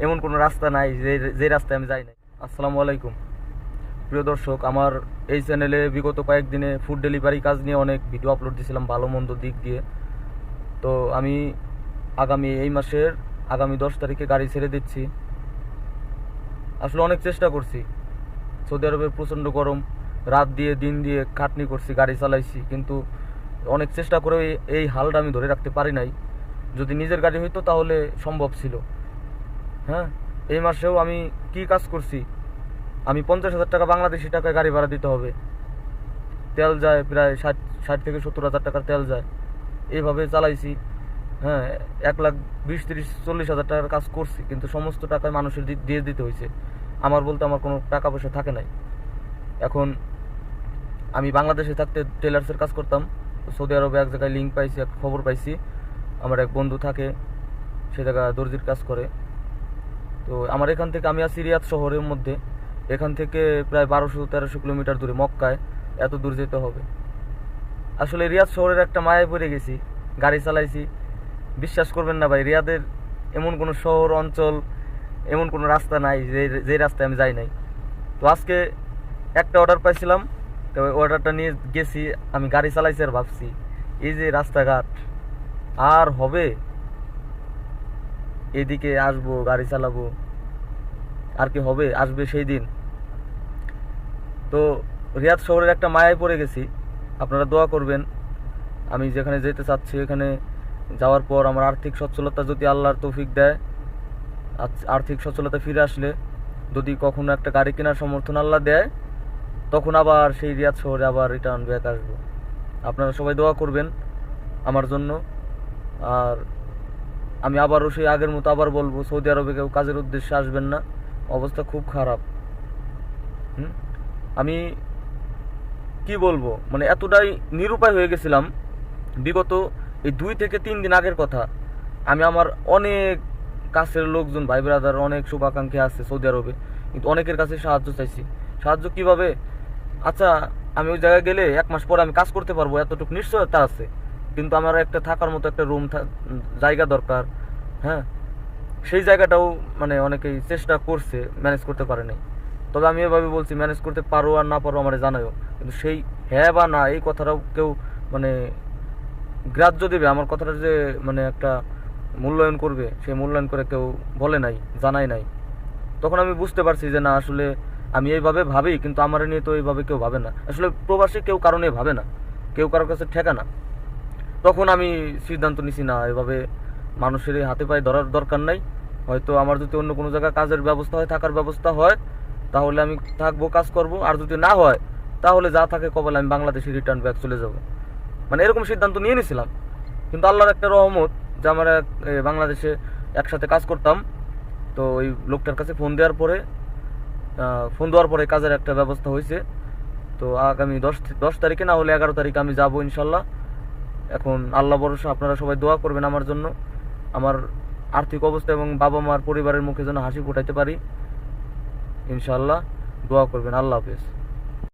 এমন কোনো রাস্তা নাই যে যে রাস্তায় আমি যাই নাই। আসসালামু আলাইকুম প্রিয় দর্শক, আমার এই চ্যানেলে বিগত কয়েকদিনে ফুড ডেলিভারি কাজ নিয়ে অনেক ভিডিও আপলোড দিয়েছিলাম ভালো মন্দ দিক দিয়ে। তো আমি এই মাসের আগামী 10 তারিখে গাড়ি ছেড়ে দিচ্ছি। আসলে অনেক চেষ্টা করছি, সৌদি আরবের প্রচণ্ড গরম, রাত দিয়ে দিন দিয়ে খাটনি করছি, গাড়ি চালাইছি, কিন্তু অনেক চেষ্টা করে এই হালটা আমি ধরে রাখতে পারি নাই। যদি নিজের গাড়ি হইতো তাহলে সম্ভব ছিল। হ্যাঁ, এই মাসেও আমি কি কাজ করছি, আমি 50,000 টাকা বাংলাদেশি টাকায় গাড়ি ভাড়া দিতে হবে, তেল যায় প্রায় 60 থেকে 70,000 টাকার তেল যায়, এইভাবে চালাইছি। হ্যাঁ, 1,20,000, 30,000, 40,000 টাকার কাজ করছি, কিন্তু সমস্ত টাকায় মানুষের দিয়ে দিতে হয়েছে। আমার বলতে আমার কোনো টাকা পয়সা থাকে নাই। এখন আমি বাংলাদেশে থাকতে টেলার্সের কাজ করতাম, সৌদি আরবে এক জায়গায় লিঙ্ক পাইছি, এক খবর পাইছি, আমার এক বন্ধু থাকে সে জায়গায় দর্জির কাজ করে। তো আমার এখান থেকে, আমি আছি রিয়াদ শহরের মধ্যে, এখান থেকে প্রায় 1200-1300 কিলোমিটার দূরে মক্কায়, এত দূর যেতে হবে। আসলে রিয়াদ শহরের একটা মায়ায় পড়ে গেছি, গাড়ি চালাইছি। বিশ্বাস করবেন না ভাই, রিয়াদের এমন কোনো শহর অঞ্চল, এমন কোনো রাস্তা নাই যে যে রাস্তায় আমি যাই নাই। তো আজকে একটা অর্ডার পাইছিলাম, তো ওই অর্ডারটা নিয়ে গেছি, আমি গাড়ি চালাইছি আর ভাবছি এই যে রাস্তাঘাট আর হবে, এদিকে আসবো গাড়ি চালাবো, আর কি হবে, আসবে সেই দিন। তো রিয়াদ শহরের একটা মায়ায় পড়ে গেছি। আপনারা দোয়া করবেন, আমি যেখানে যেতে চাচ্ছি এখানে যাওয়ার পর আমার আর্থিক সচ্ছলতা যদি আল্লাহর তৌফিক দেয়, আর্থিক সচ্ছলতা ফিরে আসলে যদি কখনো একটা গাড়ি কেনার সমর্থন আল্লাহ দেয়, তখন আবার সেই রিয়াদ শহরে আবার রিটার্ন ব্যাক আসবো। আপনারা সবাই দোয়া করবেন আমার জন্য। আর আমি আবারও সেই আগের মতো আবার বলবো, সৌদি আরবে কেউ কাজের উদ্দেশ্যে আসবেন না, অবস্থা খুব খারাপ। আমি কি বলবো, মানে এতটাই নিরুপায় হয়ে গেছিলাম। বিগত এই 2 থেকে 3 দিন আগের কথা, আমি আমার অনেক কাছের লোকজন, ভাই ব্রাদার, অনেক শুভাকাঙ্ক্ষী আছে সৌদি আরবে, কিন্তু অনেকের কাছে সাহায্য চাইছি। সাহায্য কিভাবে? আচ্ছা, আমি ওই জায়গায় গেলে 1 মাস পরে আমি কাজ করতে পারবো এতটুকু নিশ্চয়তা আছে, কিন্তু আমার একটা থাকার মতো একটা রুম জায়গা দরকার। হ্যাঁ, সেই জায়গাটাও মানে অনেকেই চেষ্টা করছে, ম্যানেজ করতে পারে নাই। তবে আমি এভাবে বলছি, ম্যানেজ করতে পারো আর না পারো আমার জানাও, কিন্তু সেই হ্যাঁ বা না এই কথাটাও কেউ মানে গ্রাহ্য দেবে, আমার কথাটা যে মানে একটা মূল্যায়ন করবে, সেই মূল্যায়ন করে কেউ বলে নাই, জানাই নাই। তখন আমি বুঝতে পারছি যে না, আসলে আমি এইভাবে ভাবি, কিন্তু আমার নিয়ে তো এইভাবে কেউ ভাবে না। আসলে প্রবাসী কেউ কারণে ভাবে না, কেউ কারোর কাছে ঠেকা না। তখন আমি সিদ্ধান্ত নিছি, না, এভাবে মানুষের হাতে পায়ে ধরার দরকার নাই। হয়তো আমার যদি অন্য কোনো জায়গায় কাজের ব্যবস্থা হয়, থাকার ব্যবস্থা হয়, তাহলে আমি থাকবো, কাজ করব। আর যদি না হয়, তাহলে যা থাকে কপালে, আমি বাংলাদেশে রিটার্ন ব্যাক চলে যাব। মানে এরকম সিদ্ধান্ত নিয়ে নিয়েছিলাম। কিন্তু আল্লাহর একটা রহমত যে আমরা বাংলাদেশে একসাথে কাজ করতাম, তো ওই লোকটার কাছে ফোন দেওয়ার পরে কাজের একটা ব্যবস্থা হয়েছে। তো আগামী 10 তারিখে না হলে 11 তারিখে আমি যাব ইনশাল্লাহ। এখন আল্লাহ ভরসা, আপনারা সবাই দোয়া করবেন আমার জন্য, আমার আর্থিক অবস্থা এবং বাবা মার পরিবারের মুখে যেন হাসি ফোটাইতে পারি ইনশাল্লাহ। দোয়া করবেন। আল্লাহ হাফেজ।